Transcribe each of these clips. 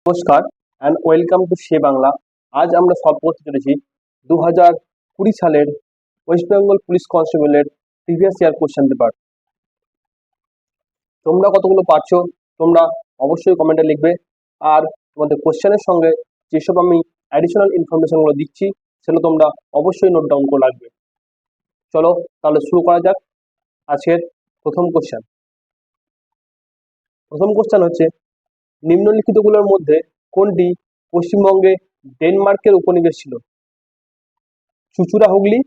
নমস্কার and welcome to say Bangla. আজ আমরা সলভ করতে চলেছি 2020 সালের ওয়েস্ট বেঙ্গল পুলিশ কনস্টেবলের প্রিভিয়াস ইয়ার কোশ্চেন পেপার। তোমরা কতগুলো পারছো তোমরা অবশ্যই কমেন্টে লিখবে, আর তোমাদের কোশ্চেনের সঙ্গে যেসব আমি অ্যাডিশনাল ইনফরমেশনগুলো দিচ্ছি সেগুলো তোমরা অবশ্যই নোট ডাউন করে রাখবে। চলো তাহলে শুরু করা যাক আজকের প্রথম কোশ্চেন। প্রথম কোশ্চেন হচ্ছে, নিম্নলিখিতগুলোর মধ্যে কোনটি পশ্চিমবঙ্গে ডেনমার্কের উপনিবেশ ছিল? চুঁচুড়া হুগলি,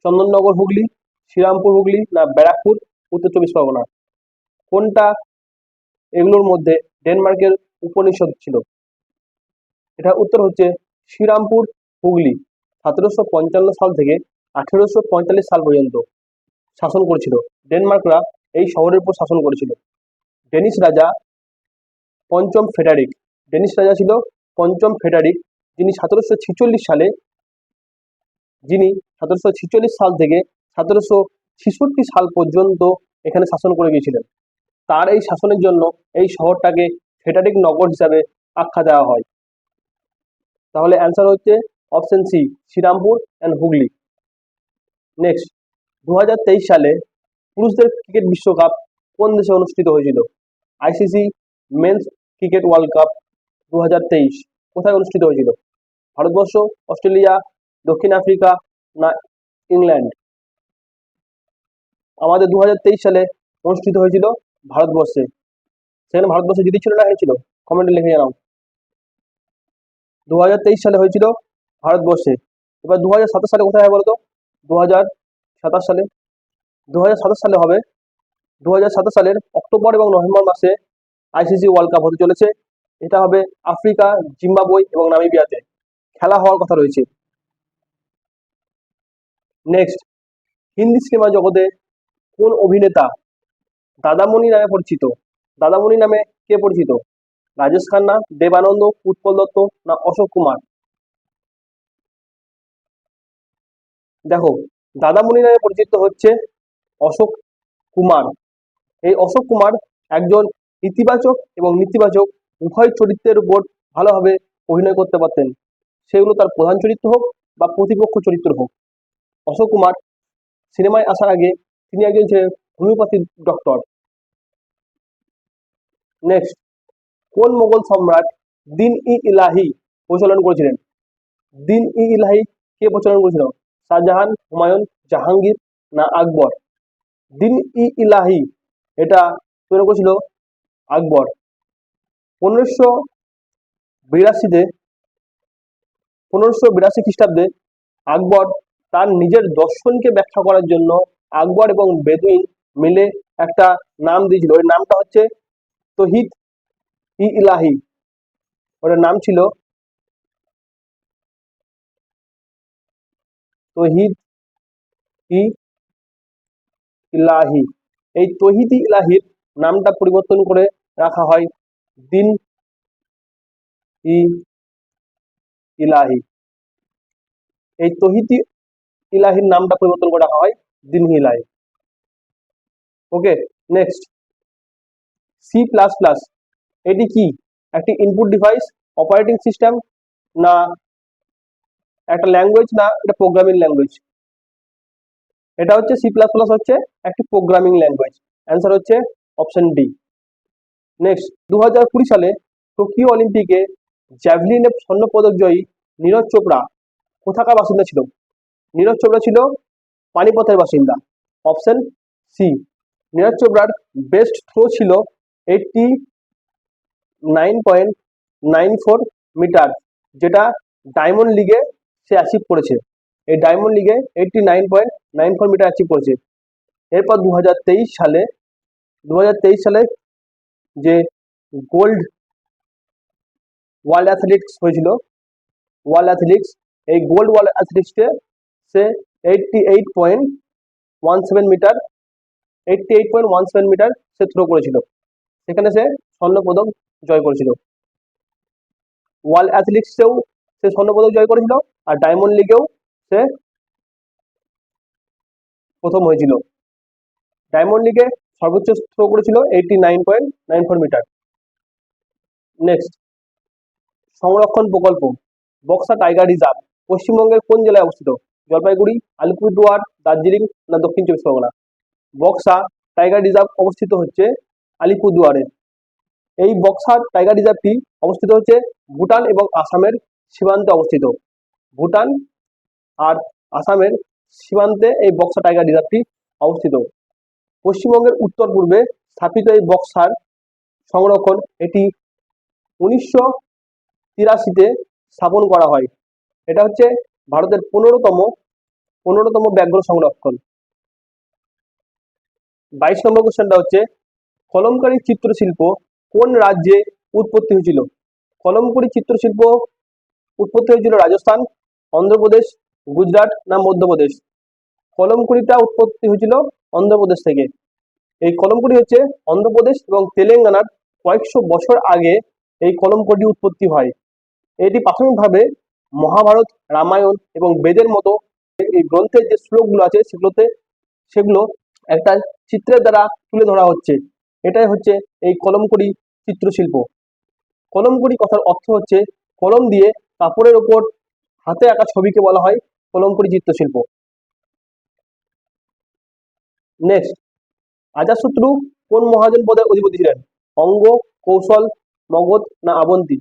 চন্দননগর হুগলি, শ্রীরামপুর হুগলি না ব্যারাকপুর উত্তর চব্বিশ পরগনা? কোনটা এগুলোর মধ্যে ডেনমার্কের উপনিষদ ছিল? এটা উত্তর হচ্ছে শ্রীরামপুর হুগলি। 1755 সাল থেকে 1845 সাল পর্যন্ত শাসন করেছিল ডেনমার্করা, এই শহরের উপর শাসন করেছিল। ডেনিশ রাজা পঞ্চম ফেডারিক, ডেনিশ রাজা ছিল পঞ্চম ফেডারিক, যিনি 1746 সালে যিনি 1746 সাল থেকে 1766 সাল পর্যন্ত এখানে শাসন করে গিয়েছিলেন। তার এই শাসনের জন্য এই শহরটাকে ফেডারিক নগর হিসাবে আখ্যা দেওয়া হয়। তাহলে অ্যান্সার হচ্ছে option C, Serampore and Hooghly. Next, 2023 সালে পুরুষদের ক্রিকেট বিশ্বকাপ কোন দেশে অনুষ্ঠিত হয়েছিল? ICC men's cricket world cup 2023 কোথায় অনুষ্ঠিত হয়েছিল? ভারতবর্ষ, অস্ট্রেলিয়া, দক্ষিণ আফ্রিকা না ইংল্যান্ড? আমাদের 2023 সালে অনুষ্ঠিত হয়েছিল ভারতবর্ষে। সেখানে ভারতবর্ষে জিতেছিল না হেরেছিল? কমেন্টে লিখে জানাও। 2023 সালে হয়েছিল ভারতবর্ষে। এবার 2027 সালে কোথায় হবে বলতো? 2027 সালে 2027 সালে হবে 2027 সালের অক্টোবর এবং নভেম্বর মাসে আইসিসি ওয়ার্ল্ড কাপ হতে চলেছে। এটা হবে আফ্রিকা, জিম্বাবুয়ে এবং নামিবিয়াতে খেলা হওয়ার কথা রয়েছে। নেক্সট, হিন্দি সিনেমা জগতে কোন অভিনেতা দাদামণি নামে পরিচিত? দাদামণি নামে কে পরিচিত? রাজেশ খান্না, দেবানন্দ, উৎপল দত্ত না অশোক কুমার? দেখো, দাদামণি নামে পরিচিত হচ্ছে অশোক কুমার। এই অশোক কুমার একজন ইতিবাচক এবং নেতিবাচক উভয় চরিত্রের উপর ভালোভাবে অভিনয় করতে পারতেন, সেগুলো তার প্রধান চরিত্র হোক বা প্রতিপক্ষ চরিত্র হোক। অশোক কুমার সিনেমায় আসার আগে তিনি একজন ছিলেন হোমিওপ্যাথি ডক্টর। নেক্সট, কোন মোগল সম্রাট দিন ই ইলাহি প্রচলন করেছিলেন? দিন ই ইলাহি কে প্রচলন করেছিল? শাহজাহান, হুমায়ুন, জাহাঙ্গীর না আকবর? দিন ই ইলাহি এটা তৈরি করেছিল আকবর। 1582 খ্রিস্টাব্দে আকবর তার নিজের দর্শনকে ব্যাখ্যা করার জন্য আকবর এবং বেদুইন মিলে একটা নাম দিয়েছিল। ওই নামটা হচ্ছে তহিদ ই ইলাহি। ওটার নাম ছিল তহিদ ই ইলাহি। এই তহিদ ই ইলাহির নামটা পরিবর্তন করে রাখা হয় দিন ই ইলাহি। এই তহিদ ই ইলাহির নামটা পরিবর্তন করে রাখা হয় দিন ই ইলাহি। ওকে, নেক্সট, সি প্লাস প্লাস এটি কি? একটি ইনপুট ডিভাইস, অপারেটিং সিস্টেম না একটা ল্যাঙ্গুয়েজ না এটা প্রোগ্রামিং ল্যাঙ্গুয়েজ? এটা হচ্ছে সি প্লাস প্লাস হচ্ছে একটি প্রোগ্রামিং ল্যাঙ্গুয়েজ। অ্যান্সার হচ্ছে অপশন ডি। নেক্সট, 2020 সালে টোকিও অলিম্পিকে জ্যাভলিনে স্বর্ণ পদক জয়ী নীরজ চোপড়া কোথাকার বাসিন্দা ছিল? নীরজ চোপড়া ছিল পানিপথের বাসিন্দা। Option C. নীরজ চোপড়ার বেস্ট থ্রো ছিল 89.94 মিটার, যেটা ডায়মন্ড লিগে সে অ্যাচিভ করেছে। এই ডায়মন্ড লিগে 89.94 মিটার অ্যাচিভ করেছে। এরপর 2023 সালে যে গোল্ড ওয়ার্ল্ড অ্যাথলেটিক্স হয়েছিল, ওয়ার্ল্ড অ্যাথলেটিক্স, এই গোল্ড ওয়ার্ল্ড অ্যাথলেটিক্সে সে 88.17 মিটার 88.17 মিটার সে থ্রো করেছিল। সেখানে সে স্বর্ণপদক জয় করেছিল। ওয়ার্ল্ড অ্যাথলেটিক্সেও সে স্বর্ণপদক জয় করেছিল, আর ডায়মন্ড লিগেও সে প্রথম হয়েছিল। ডায়মন্ড লিগে সর্বোচ্চ থ্রো করেছিল 89.94 মিটার। নেক্সট, সংরক্ষণ প্রকল্প। বক্সা টাইগার রিজার্ভ পশ্চিমবঙ্গের কোন জেলায় অবস্থিত? জলপাইগুড়ি, আলিপুরদুয়ার, দার্জিলিং না দক্ষিণ চব্বিশ পরগনা? বক্সা টাইগার রিজার্ভ অবস্থিত হচ্ছে আলিপুরদুয়ারে। এই বক্সা টাইগার রিজার্ভটি অবস্থিত হচ্ছে ভুটান এবং আসামের সীমান্তে অবস্থিত। ভুটান আর আসামের সীমান্তে এই বক্সা টাইগার রিজার্ভটি অবস্থিত। পশ্চিমবঙ্গের উত্তর পূর্বে স্থাপিত এই বক্সার সংরক্ষণ এটি 1983-তে স্থাপন করা হয়। এটা হচ্ছে ভারতের 15তম ব্যাঘ্র সংরক্ষণ। 22 নম্বর কোশ্চেনটা হচ্ছে কলমকারী চিত্রশিল্প কোন রাজ্যে উৎপত্তি হয়েছিল? কলমকারী চিত্রশিল্প উৎপত্তি হয়েছিল রাজস্থান, অন্ধ্রপ্রদেশ, গুজরাট না মধ্যপ্রদেশ? কলমকারীটা উৎপত্তি হয়েছিল অন্ধ্রপ্রদেশ থেকে। এই কলমকারী হচ্ছে অন্ধ্রপ্রদেশ এবং তেলেঙ্গানার কয়েকশো বছর আগে এই কলমকারী উৎপত্তি হয়। এটি প্রাথমিকভাবে মহাভারত, রামায়ণ এবং বেদের মতো এই গ্রন্থের যে শ্লোকগুলো আছে সেগুলো একটা চিত্রের দ্বারা তুলে ধরা হচ্ছে। এটাই হচ্ছে এই কলমকারী চিত্রশিল্প। কলমকারী কথার অর্থ হচ্ছে কলম দিয়ে কাপড়ের ওপর হাতে আঁকা ছবিকে বলা হয় কলমকারী চিত্রশিল্প। নেক্সট, অজাতশত্রু কোন মহাজনপদের অধিপতি ছিলেন? অঙ্গ, কৌশল, মগধ না অবন্তী?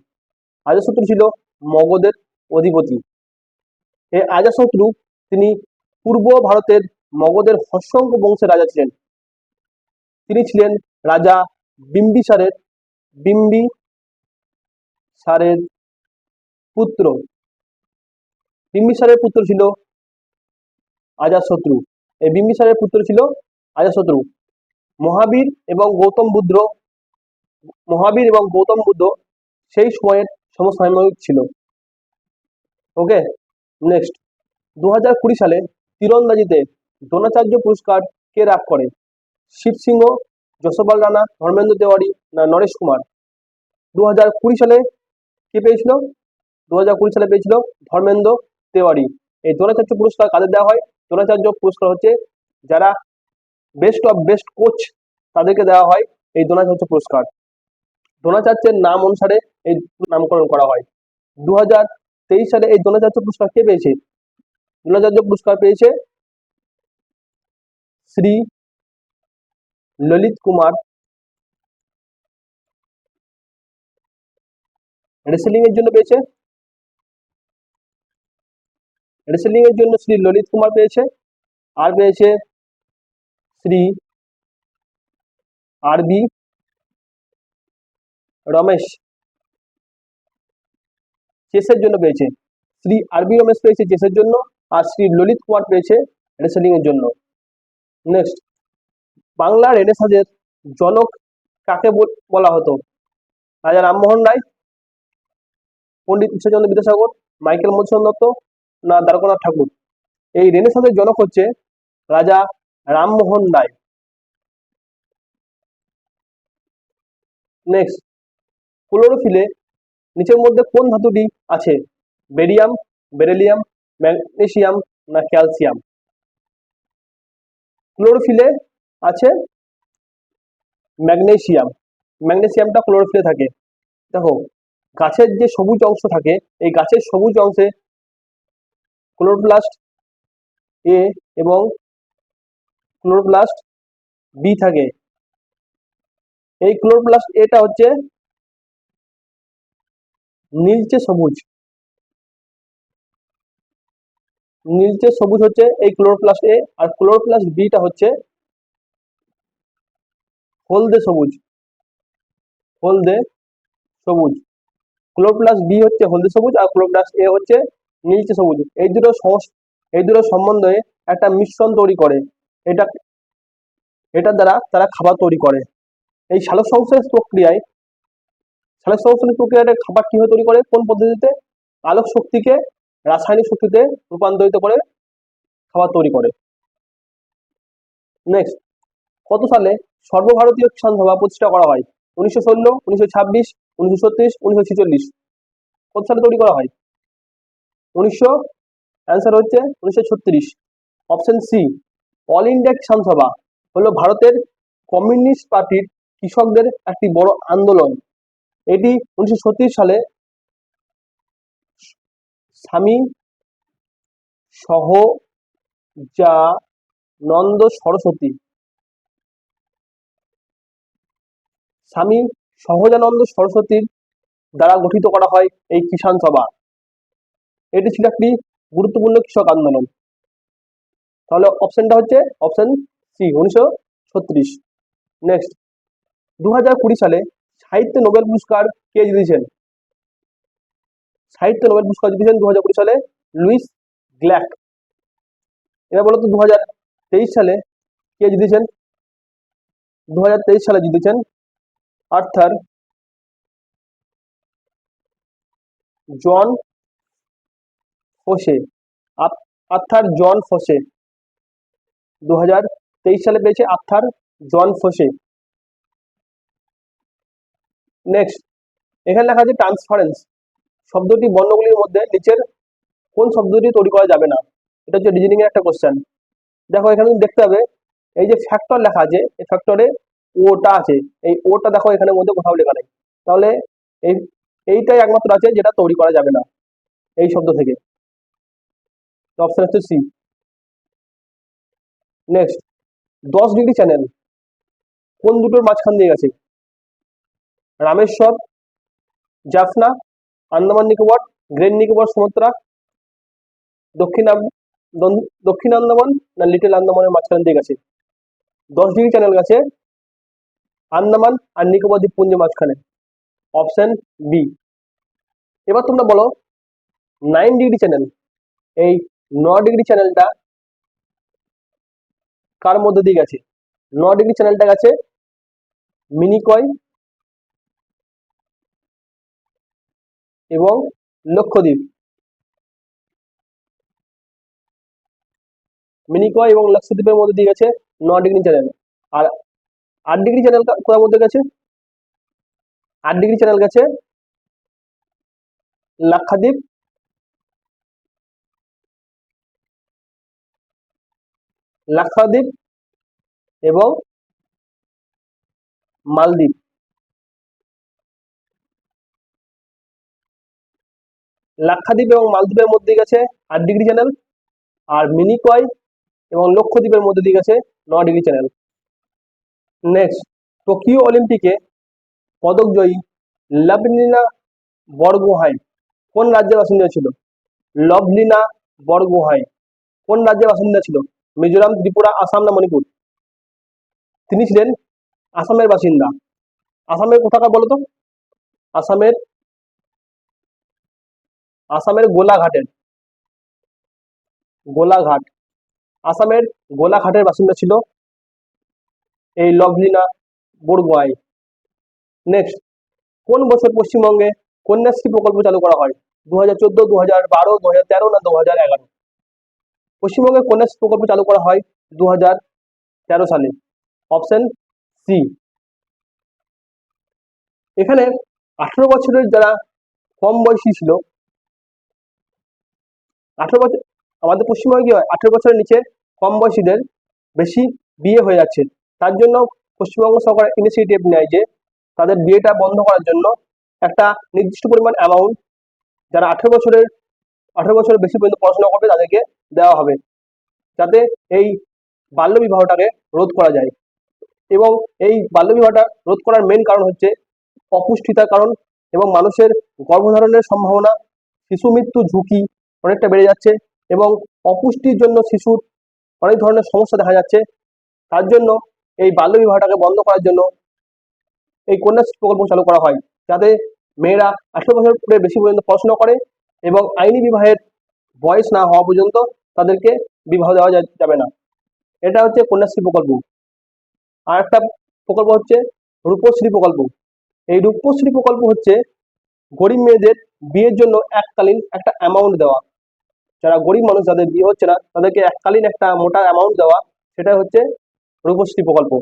অজাতশত্রু ছিল মগধের অধিপতি। এই অজাতশত্রু তিনি পূর্ব ভারতের মগধের হর্ষঙ্ক বংশের রাজা ছিলেন। তিনি ছিলেন রাজা বিম্বিসারের পুত্র। বিম্বিসারের পুত্র ছিল অজাতশত্রু। এই বিম্বিসারের পুত্র ছিল অজাতশত্রু। মহাবীর এবং গৌতম বুদ্ধ সেই সময়ের সমসাময়িক ছিল। ওকে, নেক্সট, 2020 সালে তীরন্দাজিতে দ্রোণাচার্য পুরস্কার কে লাভ করে? শিব সিংহ, যশপাল রানা, ধর্মেন্দ্র তেওয়ারি না নরেশ কুমার? 2020 সালে কে পেয়েছিল? 2020 সালে পেয়েছিল ধর্মেন্দ্র তেওয়ারি। এই দ্রোণাচার্য পুরস্কার কাদের দেওয়া হয়? দ্রোণাচার্য পুরস্কার হচ্ছে যারা বেস্ট অফ বেস্ট কোচ তাদেরকে দেওয়া হয় এই দ্রোণাচার্য পুরস্কার। দ্রোণাচার্যের নাম অনুসারে এই নামকরণ করা হয়। 2023 সালে এই দ্রোণাচার্য পুরস্কার কে পেয়েছে? দ্রোণাচার্য পুরস্কার পেয়েছে শ্রী ললিত কুমার। রেসলিং এর জন্য পেয়েছে, রেসলিং এর জন্য শ্রী ললিত কুমার পেয়েছে। আর পেয়েছে শ্রী আর বি রমেশ, চেসের জন্য পেয়েছে। শ্রী আর বি রমেশ পেয়েছে চেসের জন্য, আর শ্রী ললিত কুমার পেয়েছে রেসলিং এর জন্য। নেক্সট, বাংলা রেনেসাঁসের জনক কাকে বলা হতো? রাজা রামমোহন রায়, পণ্ডিত ঈশ্বরচন্দ্র বিদ্যাসাগর, মাইকেল মধুসূদন দত্ত না দ্বারকানাথ ঠাকুর? এই রেনেসাঁসের জনক হচ্ছে রাজা রামমোহন রায়। নেক্সট, ক্লোরোফিলে নিচের মধ্যে কোন ধাতুটি আছে? বেরিয়াম, বেরিলিয়াম, ম্যাগনেসিয়াম না ক্যালসিয়াম? ক্লোরোফিলে আছে ম্যাগনেসিয়াম। ম্যাগনেসিয়ামটা ক্লোরোফিলে থাকে। দেখো, গাছের যে সবুজ অংশ থাকে এই গাছের সবুজ অংশে ক্লোরোপ্লাস্ট এ এবং ক্লোরোপ্লাস্ট বি থাকে। এই ক্লোরোপ্লাস্ট এটা হচ্ছে নীলচে সবুজ, নীলচে সবুজ হচ্ছে এই ক্লোরোপ্লাস্ট এ, আর ক্লোরোপ্লাস্ট বিটা হচ্ছে হলদে সবুজ। হলদে সবুজ। ক্লোরোপ্লাস্ট বি হচ্ছে হলদে সবুজ আর ক্লোরোপ্লাস্ট এ হচ্ছে নীলচে সবুজ। এই দুটো সম্বন্ধে একটা মিশ্রণ তৈরি করে। এটার দ্বারা তারা খাবার তৈরি করে। এই সালোক সংশ্লেষ প্রক্রিয়ায় খাবার কিভাবে তৈরি করে? কোন পদ্ধতিতে? আলোক শক্তিকে রাসায়নিক শক্তিতে রূপান্তরিত করে খাবার তৈরি করে। নেক্সট, কত সালে সর্বভারতীয় কিষাণ সভা প্রতিষ্ঠা করা হয়? 1916, 1926, 1936, 1946? কত সালে তৈরি করা হয়? অ্যান্সার হচ্ছে 1936। অপশন সি, অল ইন্ডিয়া কিষাণ সভা হলো ভারতের কমিউনিস্ট পার্টির কৃষকদের একটি বড় আন্দোলন। এটি 1936 সালে স্বামী সহজানন্দ সরস্বতী। স্বামী সহজানন্দ সরস্বতীর দ্বারা গঠিত করা হয় এই কিষাণ সভা। এটি ছিল একটি গুরুত্বপূর্ণ কৃষক আন্দোলন। তাহলে অপশনটা হচ্ছে অপশন সি, 1936। নেক্সট, 2020 সালে সাহিত্য নোবেল পুরস্কার কে জিতেছেন? সাহিত্য নোবেল পুরস্কার জিতেছেন 2020 সালে লুইস গ্ল্যাক। এবার বলো তো 2023 সালে কে জিতেছেন? 2023 সালে জিতেছেন আর্থার জন ফোসে। আর্থার জন ফোসে 2023 সালে পেয়েছে আর্থার জন ফোসে। নেক্সট, এখানে লেখা আছে ট্রান্সফারেন্স শব্দটি বর্ণগুলির মধ্যে নিচের কোন শব্দটি তৈরি করা যাবে না? এটা হচ্ছে রিজনিং এর একটা কোশ্চেন। দেখো এখানে দেখতে হবে এই যে ফ্যাক্টর লেখা আছে, এই ফ্যাক্টরে ওটা আছে, এই ওটা দেখো এখানের মধ্যে কোথাও লেখা নেই। তাহলে এই এইটাই একমাত্র আছে যেটা তৈরি করা যাবে না এই শব্দ থেকে। অপশন হচ্ছে সি। নেক্সট, 10 ডিগ্রি চ্যানেল কোন দুটোর মাঝখান দিয়ে গেছে? রামেশ্বর, জাফনা, আন্দামান নিকোবর, গ্রেট নিকোবর সুমাত্রা, দক্ষিণ দক্ষিণ আন্দামান না লিটল আন্দামানের মাঝখান দিয়ে গেছে? 10 ডিগ্রি চ্যানেল গেছে আন্দামান আর নিকোবর দ্বীপপুঞ্জের মাঝখানে। Option B. এবার তোমরা বলো 9 ডিগ্রি চ্যানেল, এই 9 ডিগ্রি চ্যানেলটা কার মধ্যে দিয়ে গেছে? 9 ডিগ্রি চ্যানেলটা গেছে মিনিকয় এবং লক্ষদ্বীপ। মিনিকয় এবং লক্ষদ্বীপের মধ্যে দিয়ে গেছে 9 ডিগ্রি চ্যানেল। আর 8 ডিগ্রি চ্যানেল কোথার মধ্যে গেছে? 8 ডিগ্রি চ্যানেল গেছে লাক্ষাদ্বীপ, লাক্ষাদ্বীপ এবং মালদ্বীপ। লাক্ষাদ্বীপ এবং মালদ্বীপের মধ্যে গেছে 8 ডিগ্রি চ্যানেল, আর মিনিকয় এবং লক্ষদ্বীপের মধ্যে দিয়ে গেছে 9 ডিগ্রি চ্যানেল। নেক্সট, টোকিও অলিম্পিকে পদক জয়ী লাভলিনা বরগোহাঁই কোন রাজ্যের বাসিন্দা ছিল? লভলিনা বরগোহাঁই কোন রাজ্যের বাসিন্দা ছিল? মিজোরাম, ত্রিপুরা, আসাম না মণিপুর? তিনি ছিলেন আসামের বাসিন্দা। আসামের কোথাকার বলতো? আসামের আসামের গোলাঘাট আসামের গোলাঘাটের বাসিন্দা ছিল এই লভলিনা বরগোহাঁই। নেক্সট, কোন বছর পশ্চিমবঙ্গে কন্যাশ্রী প্রকল্প চালু করা হয়? 2014, 2012, 2013 না 2011? পশ্চিমবঙ্গে কন্যাশ্রী প্রকল্প চালু করা হয় 2013 সালে। Option C. এখানে 18 বছরের যারা কম বয়সী ছিল, 18 বছর আমাদের পশ্চিমবঙ্গে কি হয়, 18 বছরের নিচে কম বয়সীদের বেশি বিয়ে হয়ে যাচ্ছে। তার জন্য পশ্চিমবঙ্গ সরকার ইনিশিয়েটিভ নেয় যে তাদের বিয়েটা বন্ধ করার জন্য একটা নির্দিষ্ট পরিমাণ অ্যামাউন্ট যারা 18 বছরের বেশি পর্যন্ত পড়াশোনা করবে তাদেরকে দেওয়া হবে, যাতে এই বাল্য বিবাহটাকে রোধ করা যায়। এবং এই বাল্য বিবাহটা রোধ করার মেন কারণ হচ্ছে অপুষ্টিতার কারণ, এবং মানুষের গর্ভধারণের সম্ভাবনা, শিশু মৃত্যু ঝুঁকি অনেকটা বেড়ে যাচ্ছে, এবং অপুষ্টির জন্য শিশুর অনেক ধরনের সমস্যা দেখা যাচ্ছে। তার জন্য এই বাল্য বিবাহটাকে বন্ধ করার জন্য এই কন্যাশ্রী প্রকল্প চালু করা হয়, যাতে মেয়েরা 18 বছরের বেশি পর্যন্ত পড়াশোনা করে এবং আইনি বিবাহের বয়স না হওয়া পর্যন্ত তাদেরকে বিবাহ দেওয়া যাবে না। এটা হচ্ছে কন্যাশ্রী প্রকল্প। আর একটা প্রকল্প হচ্ছে রূপশ্রী প্রকল্প। এই রূপশ্রী প্রকল্প হচ্ছে গরিব মেয়েদের বিয়ের জন্য এককালীন একটা অ্যামাউন্ট দেওয়া। যারা গরিব মানুষ, যাদের বিয়ে হচ্ছে না, তাদেরকে এককালীন একটা মোটা অ্যামাউন্ট দেওয়া, সেটা হচ্ছে রূপশ্রী প্রকল্প।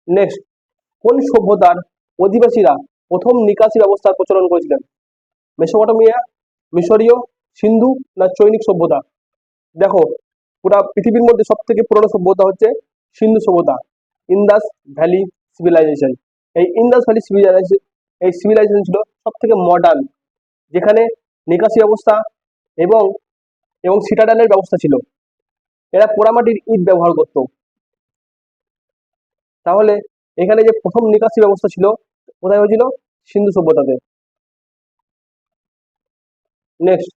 নেক্সট, কোন সভ্যতার অধিবাসীরা প্রথম নিকাশি ব্যবস্থার প্রচলন করেছিলেন? মেসোপটেমিয়া, মিশরীয়, সিন্ধু না চৈনিক সভ্যতা? দেখো, পুরা পৃথিবীর মধ্যে সব থেকে পুরনো সভ্যতা হচ্ছে সিন্ধু সভ্যতা, ইন্দাস ভ্যালি সিভিলাইজেশন। এই ইন্দাস ভ্যালি সিভিলাইজেশন ছিল সব থেকে মডার্ন যেখানে নিকাশি ব্যবস্থা এবং এবং সিটাডালের ব্যবস্থা ছিল। এরা পোড়ামাটির ইট ব্যবহার করত। তাহলে এখানে যে প্রথম নিকাশি ব্যবস্থা ছিল কোথায় হয়েছিল? সিন্ধু সভ্যতাতে। নেক্সট,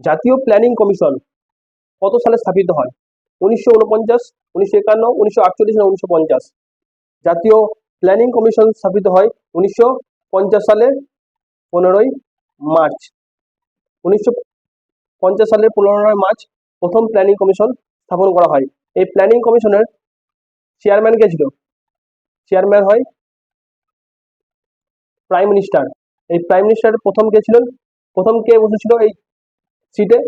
জাতীয় প্ল্যানিং কমিশন কত সালে স্থাপিত হয়? 1949, 1951, 1948 না 1950? জাতীয় প্ল্যানিং কমিশন স্থাপিত হয় 1950 সালে 15ই মার্চ। 1950 সালের 15ই মার্চ প্রথম প্ল্যানিং কমিশন স্থাপন করা হয়। এই প্ল্যানিং কমিশনের চেয়ারম্যান কে ছিল? চেয়ারম্যান হয় প্রাইম মিনিস্টার। এই প্রাইম মিনিস্টার প্রথম কে ছিলেন? প্রথম কে বসেছিল এই সিটে?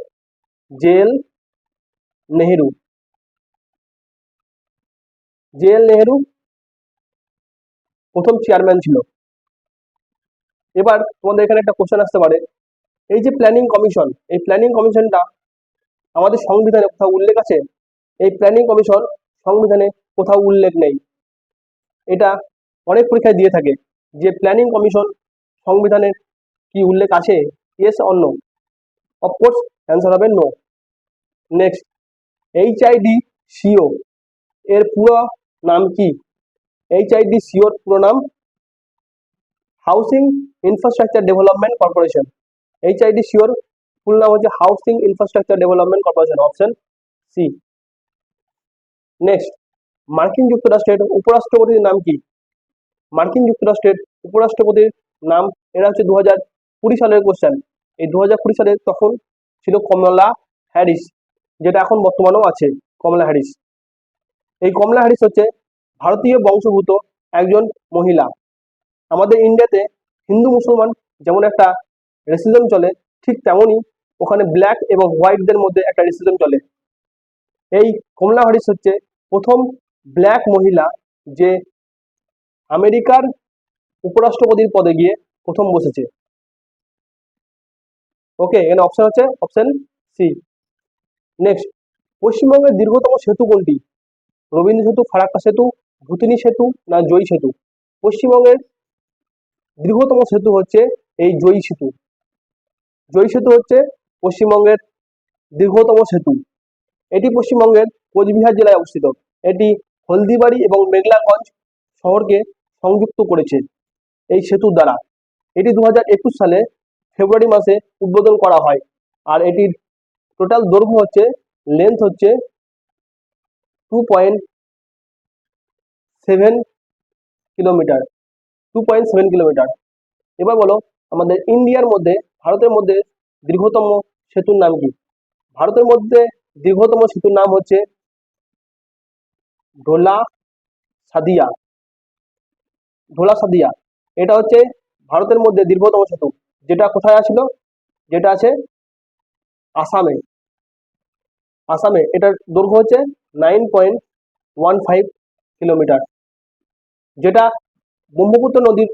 জেএল নেহেরু। জেএল নেহেরু প্রথম চেয়ারম্যান ছিল। এবার তোমাদের এখানে একটা কোশ্চেন আসতে পারে, এই যে প্ল্যানিং কমিশন, এই প্ল্যানিং কমিশনটা আমাদের সংবিধানে কোথাও উল্লেখ আছে? এই প্ল্যানিং কমিশন সংবিধানে কোথাও উল্লেখ নেই। এটা অনেক পরীক্ষায় দিয়ে থাকে যে প্ল্যানিং কমিশন সংবিধানে কি উল্লেখ আছে? Yes or no? Of course answer হবে নো। নেক্সট, HIDCO এর পুরো নাম কি? HIDCO এর পুরো নাম housing infrastructure development corporation. HIDCO এর ফুল নাম হচ্ছে housing infrastructure development corporation, option C. Next, মার্কিন যুক্তরাষ্ট্রের উপরাষ্ট্রপতির নাম কি? মার্কিন যুক্তরাষ্ট্রের উপরাষ্ট্রপতির নাম, এটা হচ্ছে 2020 সালের কোশ্চেন। এই 2020 সালে তখন ছিল কমলা হ্যারিস, যেটা এখন বর্তমানেও আছে, কমলা হ্যারিস। এই কমলা হ্যারিস হচ্ছে ভারতীয় বংশোদ্ভূত একজন মহিলা। আমাদের ইন্ডিয়াতে হিন্দু মুসলমান যেমন একটা রেসিজম চলে, ঠিক তেমনই ওখানে ব্ল্যাক এবং হোয়াইটদের মধ্যে একটা রেসিজম চলে। এই কমলা হ্যারিস হচ্ছে প্রথম ব্ল্যাক মহিলা যে আমেরিকার উপরাষ্ট্রপতির পদে গিয়ে প্রথম বসেছে। ওকে, এখানে অপশন হচ্ছে অপশন সি। নেক্সট, পশ্চিমবঙ্গের দীর্ঘতম সেতু কোনটি? রবীন্দ্র সেতু, ফারাক্কা সেতু, ভূতনি সেতু না জয়ী সেতু? পশ্চিমবঙ্গের দীর্ঘতম সেতু হচ্ছে এই জয়ী সেতু। জয়ী সেতু হচ্ছে পশ্চিমবঙ্গের দীর্ঘতম সেতু। এটি পশ্চিমবঙ্গের কোচবিহার জেলায় অবস্থিত। এটি হলদিবাড়ি এবং মেঘলাগঞ্জ শহরকে সংযুক্ত করেছে এই সেতুর দ্বারা। এটি 2021 সালে ফেব্রুয়ারি মাসে উদ্বোধন করা হয়। আর এটির টোটাল দৈর্ঘ্য হচ্ছে, লেন্থ হচ্ছে 2.7 কিলোমিটার। 2.7 কিলোমিটার। এবার বলো, আমাদের ইন্ডিয়ার মধ্যে, ভারতের মধ্যে দীর্ঘতম সেতুর নাম কি? ভারতের মধ্যে দীর্ঘতম সেতুর নাম হচ্ছে ঢোলা সাদিয়া। ঢোলা সাদিয়া, এটা হচ্ছে ভারতের মধ্যে দীর্ঘতম সেতু, যেটা কোথায় আছিল? যেটা আছে আসামে। আসামে এটার দৈর্ঘ্য হচ্ছে 9.15 কিলোমিটার, যেটা ব্রহ্মপুত্র নদীর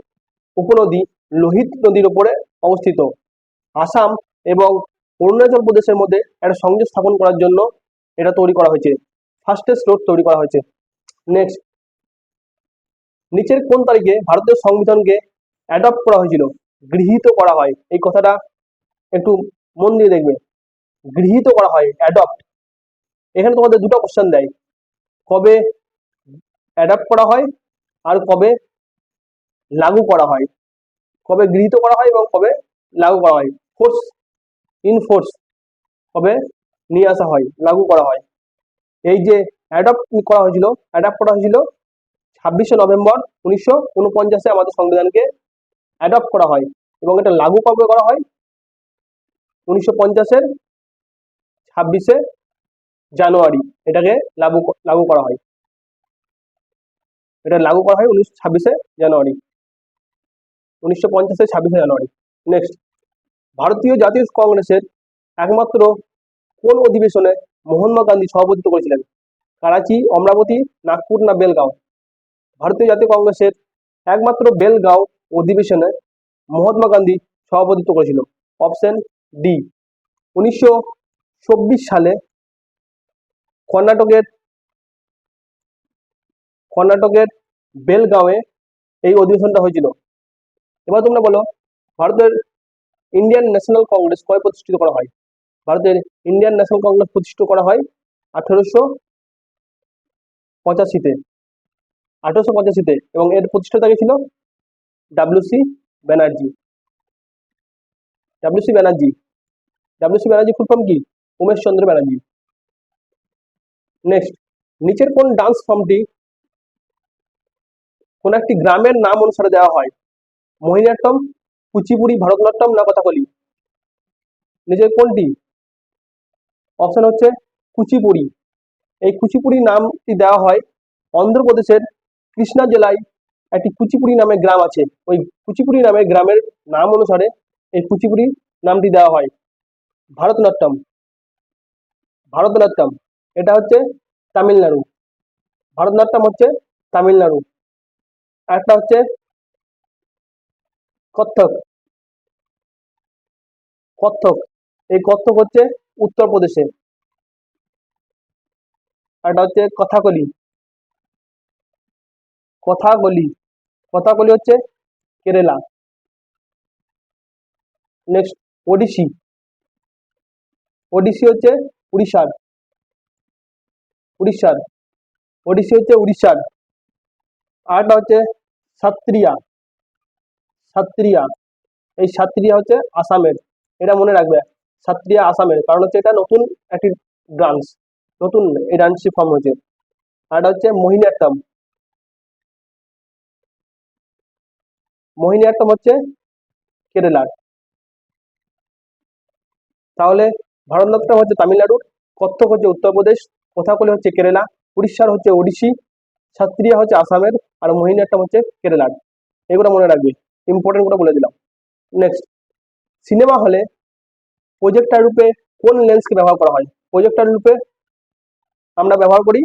উপনদী লোহিত নদীর উপরে অবস্থিত। আসাম এবং অরুণাচল প্রদেশের মধ্যে একটা সংযোগ স্থাপন করার জন্য এটা তৈরি করা হয়েছে, ফাস্টেস্ট রোড তৈরি করা হয়েছে। নেক্সট, নিচের কোন তারিখে ভারতীয় সংবিধানকে অ্যাডপ্ট করা হয়েছিল? গৃহীত করা হয়, এই কথাটা একটু মন দিয়ে দেখবে। গৃহীত করা হয়, অ্যাডপ্ট। এখানে তোমাদের দুটো কোশ্চেন দেয়, কবে অ্যাডপ্ট করা হয় আর কবে লাগু করা হয়। কবে গৃহীত করা হয় এবং কবে লাগু করা হয়, ফোর্স ইন ফোর্স কবে নিয়ে আসা হয়, লাগু করা হয়। এই যে অ্যাডপ্ট করা হয়েছিল, অ্যাডপ্ট করা হয়েছিল 26শে নভেম্বর 1949 আমাদের সংবিধানকে অ্যাডপ্ট করা হয়। এবং এটা লাগু কবে করা হয়? 1950-এর 26শে জানুয়ারি এটাকে লাগু লাগু করা হয়। এটা লাগু করা হয় 26শে জানুয়ারি 1950-এর 26শে জানুয়ারি। নেক্সট, ভারতীয় জাতীয় কংগ্রেসের একমাত্র কোন অধিবেশনে মহাত্মা গান্ধী সভাপতিত্ব করেছিলেন? করাচি, অমরাবতী, নাগপুর না বেলগাঁও? ভারতীয় জাতীয় কংগ্রেসের একমাত্র বেলগাঁও অধিবেশনে মহাত্মা গান্ধী সভাপতিত্ব করেছিল, অপশন ডি। 1924 সালে কর্ণাটকের কর্ণাটকের বেলগাঁওয়ে এই অধিবেশনটা হয়েছিল। এবার তোমরা বলো, ভারতের ইন্ডিয়ান ন্যাশনাল কংগ্রেস কবে প্রতিষ্ঠিত করা হয়? ভারতের ইন্ডিয়ান ন্যাশনাল কংগ্রেস প্রতিষ্ঠিত করা হয় 1885-তে। 1885-তে, এবং এর প্রতিষ্ঠাতা কে ছিল? WC Banerjee. WC Banerjee. WC Banerjee full form কি? উমেশ চন্দ্র ব্যানার্জি। নেক্সট, নিচের কোন ডান্স ফর্মটি কোন একটি গ্রামের নাম অনুসারে দেওয়া হয়? মোহিনীঅট্টম, কুচিপুড়ি, ভারতনাট্যম না কথাকলি? নিচের কোনটি? অপশন হচ্ছে কুচিপুড়ি। এই কুচিপুড়ি নামটি দেওয়া হয় অন্ধ্রপ্রদেশের কৃষ্ণা জেলায় একটি কুচিপুড়ি নামে গ্রাম আছে। ওই কুচিপুড়ি নামে গ্রামের নাম অনুসারে এই কুচিপুড়ি নামটি দেওয়া হয়। ভারতনাট্যম। ভারতনাট্যম এটা হচ্ছে তামিলনাড়ু। ভারতনাট্যম হচ্ছে তামিলনাড়ু। একটা হচ্ছে কত্থক। কত্থক, এই কত্থক হচ্ছে উত্তরপ্রদেশে। একটা হচ্ছে কথাকলি। কথাকলি, কথাকলি হচ্ছে কেরালা। নেক্সট, ওডিসি। ওডিসি হচ্ছে উড়িষ্যার। উড়িষ্যার, ওডিসি হচ্ছে উড়িষ্যার। আরেকটা হচ্ছে সাত্রিয়া। সাত্রিয়া, এই সাত্রিয়া হচ্ছে আসামের। এটা মনে রাখবে, সাত্রিয়া আসামের, কারণ হচ্ছে এটা নতুন একটি ডান্স, নতুন এই ডান্সটি ফর্ম হয়েছে। আর এটা হচ্ছে মোহিনীঅট্টম। মোহিনীঅট্টম হচ্ছে কেরালার। তাহলে ভারতনাট্যম হচ্ছে তামিলনাড়ুর, কত্থক হচ্ছে উত্তরপ্রদেশ, কথাকলি হচ্ছে কেরালা, উড়িষ্যার হচ্ছে ওডিসি, সাত্রিয়া হচ্ছে আসামের, আর মোহিনীঅট্টম হচ্ছে কেরালার। এগুলো মনে রাখবে, ইম্পর্টেন্ট করে বলে দিলাম। নেক্সট, সিনেমা হলে প্রজেক্টর রূপে কোন লেন্সকে ব্যবহার করা হয়? প্রজেক্টর রূপে আমরা ব্যবহার করি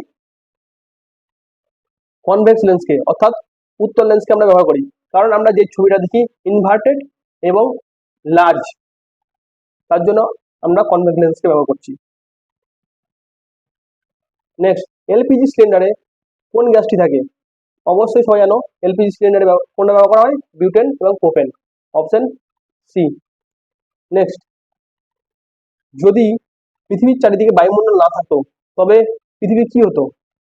কনভেক্স লেন্সকে, অর্থাৎ উত্তল লেন্সকে আমরা ব্যবহার করি, কারণ আমরা যে ছবিটা দেখি ইনভার্টেড এবং লার্জ, তার জন্য আমরা কনভেক্স লেন্সকে ব্যবহার করছি। নেক্সট, এলপিজি সিলিন্ডারে কোন গ্যাসটি থাকে? অবশ্যই সবাই জানো, এলপিজি সিলিন্ডারে কোনটা ব্যবহার করা হয়? বিউটেন এবং প্রোপেন। Option C. নেক্সট, যদি পৃথিবীর চারিদিকে বায়ুমণ্ডল না থাকতো তবে পৃথিবী কি হতো?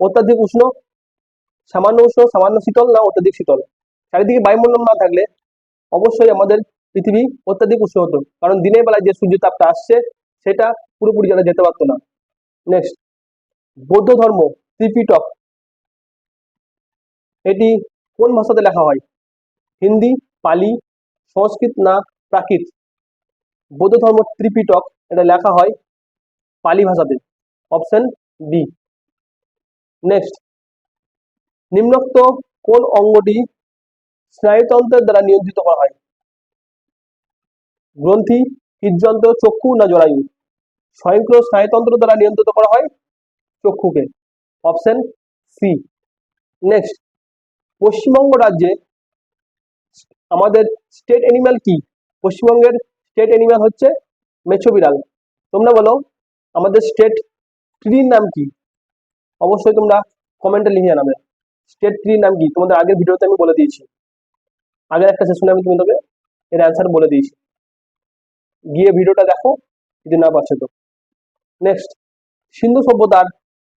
অত্যাধিক উষ্ণ, সামান্য উষ্ণ, সামান্য শীতল, না অত্যাধিক শীতল? চারিদিকে বায়ুমণ্ডল না থাকলে অবশ্যই আমাদের পৃথিবী অত্যাধিক উষ্ণ হতো, কারণ দিনের বেলায় যে সূর্য তাপটা আসছে সেটা পুরোপুরি যারা যেতে পারতো না। নেক্সট, বৌদ্ধ ধর্ম ত্রিপিটক এটি কোন ভাষাতে লেখা হয়? হিন্দি, পালি, সংস্কৃত না প্রাকৃত? বৌদ্ধ ধর্ম ত্রিপিটক এটা লেখা হয় পালি ভাষাতে। Option B. নেক্সট, নিম্নোক্ত কোন অঙ্গটি স্নায়ুতন্ত্রের দ্বারা নিয়ন্ত্রিত করা হয়? গ্রন্থি, হৃদযন্ত্র, চক্ষু না জরায়ু? স্বয়ংক্রিয় স্নায়ুতন্ত্র দ্বারা নিয়ন্ত্রিত করা হয় চক্ষুকে। Option C. নেক্সট, পশ্চিমবঙ্গ রাজ্যে আমাদের স্টেট অ্যানিমাল কি? পশ্চিমবঙ্গের স্টেট অ্যানিমাল হচ্ছে মেছো বিড়াল। তোমরা বলো আমাদের স্টেট ট্রির নাম কি? অবশ্যই তোমরা কমেন্টে লিখে জানাবে স্টেট ট্রির নাম কি। তোমাদের আগের ভিডিওতে আমি বলে দিয়েছি, আগের একটা সেশনে আমি তোমাদের এর অ্যান্সার বলে দিয়েছি, গিয়ে ভিডিওটা দেখো যদি না পারছো তো। নেক্সট, সিন্ধু সভ্যতার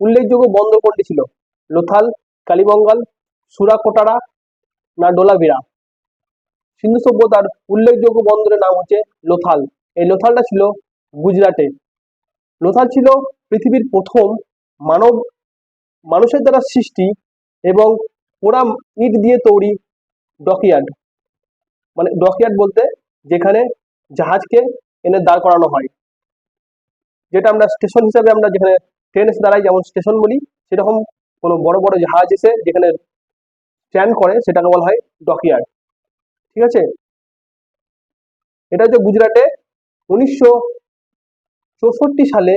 উল্লেখযোগ্য বন্দর কোনটি ছিল? লোথাল, কালীবঙ্গাল, সুরাকোটারা না ডোলাভিরা? সিন্ধু সভ্যতার উল্লেখযোগ্য বন্দরের নাম হচ্ছে লোথাল। এই লোথালটা ছিল গুজরাটে। লোথাল ছিল পৃথিবীর প্রথম মানব মানুষের দ্বারা সৃষ্টি এবং পোড়া ইট দিয়ে তৈরি ডকইয়ার্ড। মানে ডকইয়ার্ড বলতে যেখানে জাহাজকে এনে দাঁড় করানো হয়, যেটা আমরা স্টেশন হিসাবে আমরা যেখানে ট্রেন এসে দাঁড়াই যেমন স্টেশন বলি, সেরকম কোনো বড় বড় জাহাজ এসে যেখানে স্ট্যান্ড করে সেটাকে বলা হয় ডকইয়ার্ড। ঠিক আছে, এটা হচ্ছে গুজরাটে 1964 সালে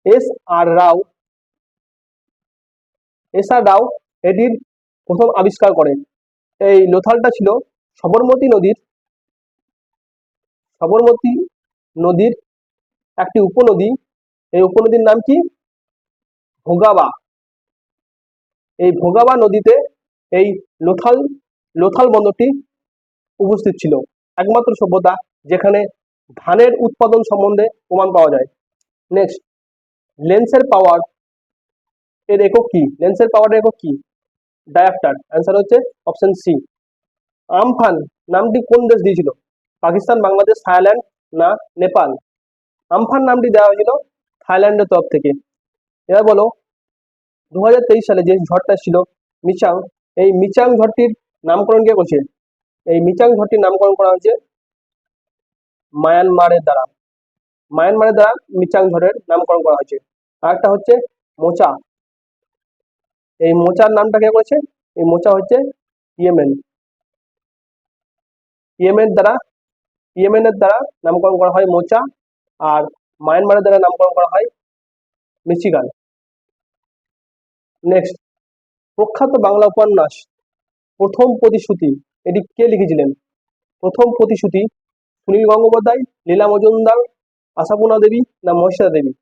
এস আর রাও এটির প্রথম আবিষ্কার করেন। এই লোথালটা ছিল সবরমতী নদীর একটি উপনদী। এই উপনদীর নাম কি? ভোগাবা। এই ভোগাবা নদীতে এই লোথাল বন্দরটি উপস্থিত ছিল, একমাত্র সভ্যতা যেখানে ধানের উৎপাদন সম্বন্ধে প্রমাণ পাওয়া যায়। নেক্সট, লেন্সের পাওয়ার এর একক কি? লেন্সের পাওয়ারের একক কি? ডায়াপ্টার। অ্যান্সার হচ্ছে অপশন সি। আমফান নামটি কোন দেশ দিয়েছিল? পাকিস্তান, বাংলাদেশ, থাইল্যান্ড না নেপাল? আমফান নামটি দেওয়া হয়েছিল থাইল্যান্ডের তরফ থেকে। এবার বলো, 2023 সালে যে ঝড়টা ছিল মিচাং, এই মিচাং ঝড়টির নামকরণ কে করেছে? এই মিচাং ঝড়টির নামকরণ করা হয়েছে মায়ানমারের দ্বারা। মায়ানমারের দ্বারা মিচাং ঝড়ের নামকরণ করা হয়েছে। আর একটা হচ্ছে মোচা। এই মোচার নামটা কে করেছে? এই মোচা হচ্ছে ইয়েমেন। ইয়েমেনের দ্বারা নামকরণ করা হয় মোচা, আর মায়ানমারের দ্বারা নামকরণ করা হয় মিচিগান। নেক্সট, প্রখ্যাত বাংলা উপন্যাস প্রথম প্রতিশ্রুতি এটি কে লিখেছিলেন? প্রথম প্রতিশ্রুতি সুনীল গঙ্গোপাধ্যায়, লীলা মজুমদার, আশাপূর্ণা দেবী না মহেশ্বারা দেবী?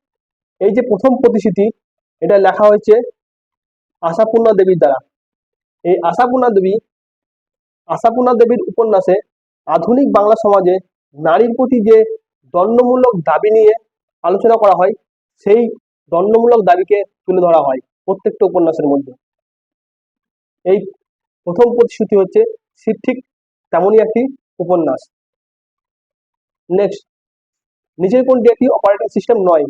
এই যে প্রথম প্রতিশ্রুতি, এটা লেখা হয়েছে আশাপূর্ণা দেবীর দ্বারা। এই আশাপূর্ণা দেবীর উপন্যাসে আধুনিক বাংলা সমাজে নারীর প্রতি যে দণ্ডমূলক দাবি নিয়ে আলোচনা করা হয়, সেই দণ্ডমূলক দাবিকে তুলে ধরা হয় প্রত্যেকটা উপন্যাসের মধ্যে। এই প্রথম প্রতিশ্রুতি হচ্ছে ঠিক তেমনই একটি উপন্যাস। নেক্সট, নিচের কোনটি একটি অপারেটিং সিস্টেম নয়?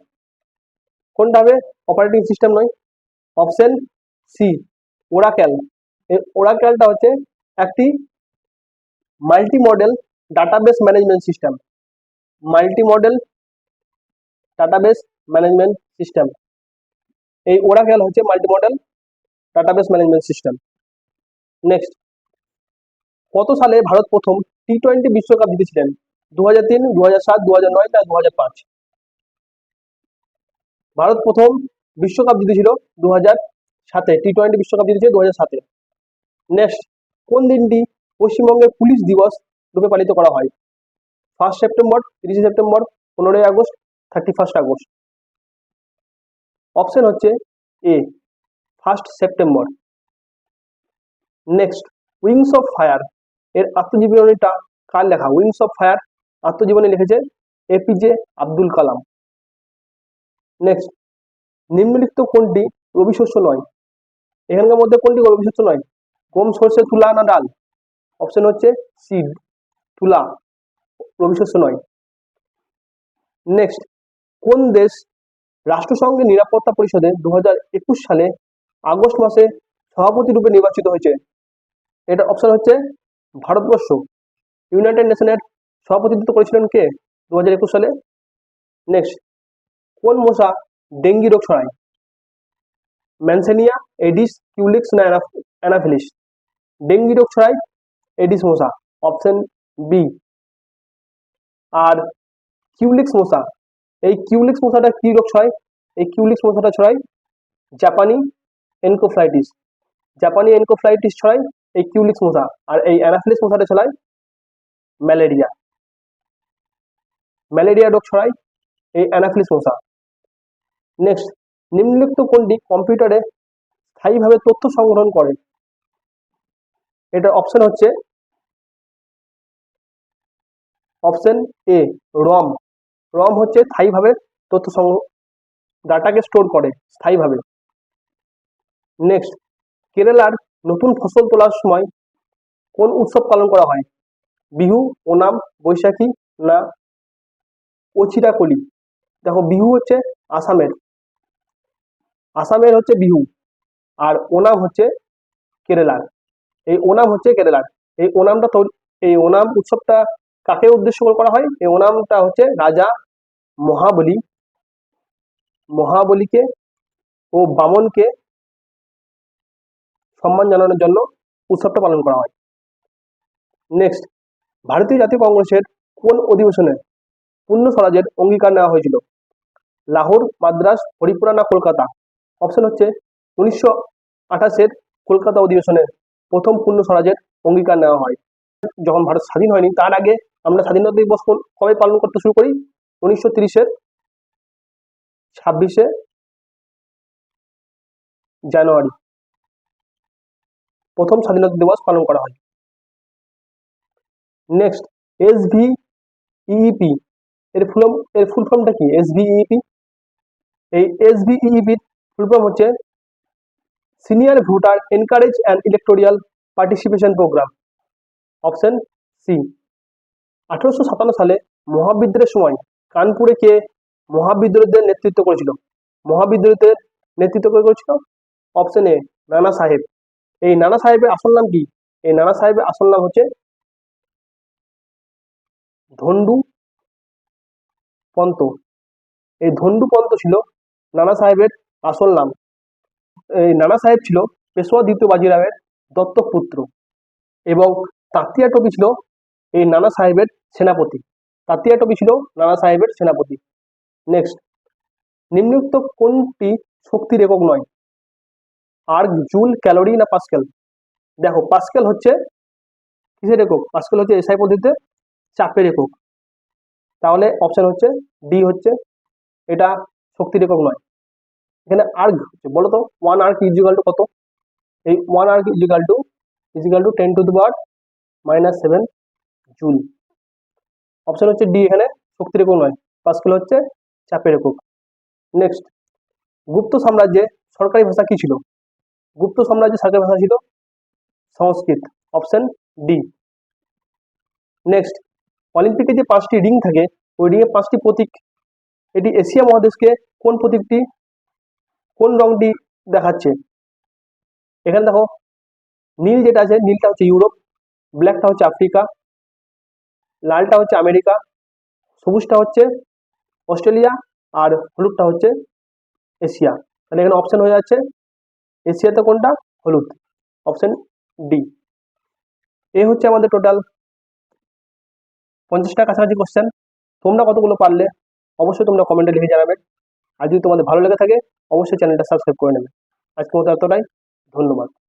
কোনটা হবে অপারেটিং সিস্টেম নয়? Option C, oracle. এই ওরাকেলটা হচ্ছে একটি multi model database management system. Multi model database management system. এই ওরাকেল হচ্ছে multi model database management system. Next, কত সালে ভারত প্রথম টি-20 বিশ্বকাপ জিতেছিলেন? 2003, 2007, 2009 না 2005? ভারত প্রথম বিশ্বকাপ জিতেছিল 2007-এ। টি-20 বিশ্বকাপ জিতেছে 2007-এ। নেক্সট, কোন দিনটি পশ্চিমবঙ্গের পুলিশ দিবস রূপে পালিত করা হয়? 1 September, 30 September, 15 August, 31 August? Option হচ্ছে এ, 1 September. Next, wings of fire এর আত্মজীবনীটা কার লেখা? উইংস অফ ফায়ার আত্মজীবনী লিখেছে এপিজে আব্দুল কালাম। নেক্সট, নিম্নলিখিত কোনটি রবি শস্য নয়? এখানকার মধ্যে কোনটি রবি শস্য নয়? গম, সর্ষে, তুলা না ডাল? অপশন হচ্ছে সি, তুলা রবি শস্য নয়। নেক্সট, কোন দেশ রাষ্ট্রসংঘের নিরাপত্তা পরিষদে 2021 সালে আগস্ট মাসে সভাপতি রূপে নির্বাচিত হয়েছে? এটা অপশন হচ্ছে ভারতবর্ষ। ইউনাইটেড নেশনের সভাপতিত্ব করেছিলেন কে 2021 সালে? নেক্সট, কোন মশা ডেঙ্গি রোগ ছড়ায়? ম্যানসেনিয়া, এডিস, কিউলিক্স না অ্যানাফিলিস? ডেঙ্গি রোগ ছড়ায় এডিস মশা, অপশন বি। আর কিউলিক্স মশা, এই কিউলিক্স মশাটা কি রোগ ছড়ায়? এই কিউলিক্স মশাটা ছড়ায় জাপানি এনকোফ্লাইটিস। জাপানি এনকোফ্লাইটিস ছড়ায় এই কিউলিক্স মশা, আর এই অ্যানাফিলিস মশাটা ছড়ায় ম্যালেরিয়া। ম্যালেরিয়া রোগ ছড়ায় এই অ্যানাফিলিস মশা। নেক্সট, নিম্নলিখিত কোনটি কম্পিউটারে স্থায়ীভাবে তথ্য সংগ্রহণ করে? এটার অপশন হচ্ছে অপশন এ, রম। রম হচ্ছে স্থায়ীভাবে তথ্য ডাটাকে স্টোর করে স্থায়ীভাবে। নেক্সট, কেরালার নতুন ফসল তোলার সময় কোন উৎসব পালন করা হয়? বিহু, ওনাম, বৈশাখী না ওচিরাকলি? দেখো, বিহু হচ্ছে আসামের, হচ্ছে বিহু, আর ওনাম হচ্ছে কেরালার। এই ওনাম হচ্ছে কেরালার। এই ওনামটা এই ওনাম উৎসবটা কাকে উদ্দেশ্য করে করা হয়? এই ওনামটা হচ্ছে রাজা মহাবলীকে ও বামনকে সম্মান জানানোর জন্য উৎসবটা পালন করা হয়। নেক্সট, ভারতীয় জাতীয় কংগ্রেসের কোন অধিবেশনে পূর্ণ স্বরাজের অঙ্গীকার নেওয়া হয়েছিল? লাহোর, মাদ্রাস, হরিপুরা না কলকাতা? অপশন হচ্ছে 1928-এর কলকাতা অধিবেশনে প্রথম পূর্ণ স্বরাজের অঙ্গীকার নেওয়া হয়। যখন ভারত স্বাধীন হয়নি তার আগে আমরা স্বাধীনতা দিবস কবে পালন করতে শুরু করি? 1930-এর 26শে জানুয়ারি প্রথম স্বাধীনতা দিবস পালন করা হয়। নেক্সট, SVEP এর ফুল ফর্মটা কি? এসভিইপি। এই এসভিইপি ফুল ফর্ম হচ্ছে senior voter encourage and electoral participation programme. Option C. 1857 সালে মহাবিদ্রোহের সময় কানপুরে কে মহাবিদ্রোহীদের নেতৃত্ব করেছিল? মহাবিদ্রোহীদের নেতৃত্ব কে করেছিল? অপশন এ, নানা সাহেব। এই নানা সাহেবের আসল নাম কি? এই নানা সাহেবের আসল নাম হচ্ছে ধন্ডু পন্ত। এই ধন্ডু পন্ত ছিল নানা সাহেবের আসল নাম। এই নানা সাহেব ছিল পেশোয়া দ্বিতীয় বাজিরাওয়ের দত্তক পুত্র এবং তাতিয়া টপি ছিল এই নানা সাহেবের সেনাপতি। তাতিয়া টপি ছিল নানা সাহেবের সেনাপতি। নেক্সট, নিম্নোক্ত কোনটি শক্তির একক নয়? আর্ক, জুল, ক্যালোরি না পাস্কেল? দেখো, পাস্কেল হচ্ছে কিসের একক? পাস্কেল হচ্ছে এসআই পদ্ধতিতে চাপের একক। তাহলে অপশন হচ্ছে ডি হচ্ছে এটা শক্তির একক নয়। এখানে আর্ক হচ্ছে, বলো তো 1 আর্ক ইজিক্যাল টু কত? এই 1 erg is equal to 10 to the power -7 joule. Option হচ্ছে ডি এখানে শক্তির একক নয়, পাস্কেল হচ্ছে চাপের একক। নেক্সট, গুপ্ত সাম্রাজ্যে সরকারি ভাষা কি ছিল? গুপ্ত সাম্রাজ্যের সরকারি ভাষা ছিল সংস্কৃত। Option D. নেক্সট, অলিম্পিকে যে 5টি রিং থাকে ওই রিংয়ে 5টি প্রতীক, এটি এশিয়া মহাদেশকে কোন প্রতীকটি, কোন রংটি দেখাচ্ছে? এখানে দেখো, নীল যেটা আছে নীলটা হচ্ছে ইউরোপ, ব্ল্যাকটা হচ্ছে আফ্রিকা, লালটা হচ্ছে আমেরিকা, সবুজটা হচ্ছে অস্ট্রেলিয়া আর হলুদটা হচ্ছে এশিয়া। তাহলে এখানে অপশন হয়ে যাচ্ছে এশিয়াতে কোনটা? হলুদ। Option D. এ হচ্ছে আমাদের টোটাল 50টার কাছাকাছি কোশ্চেন। তোমরা কতগুলো পারলে অবশ্যই তোমরা কমেন্টে লিখে জানাবে। আর যদি তোমাদের ভালো লেগে থাকে অবশ্যই চ্যানেলটা সাবস্ক্রাইব করে নেবে। আজকের মতো এতটাই, ধন্যবাদ।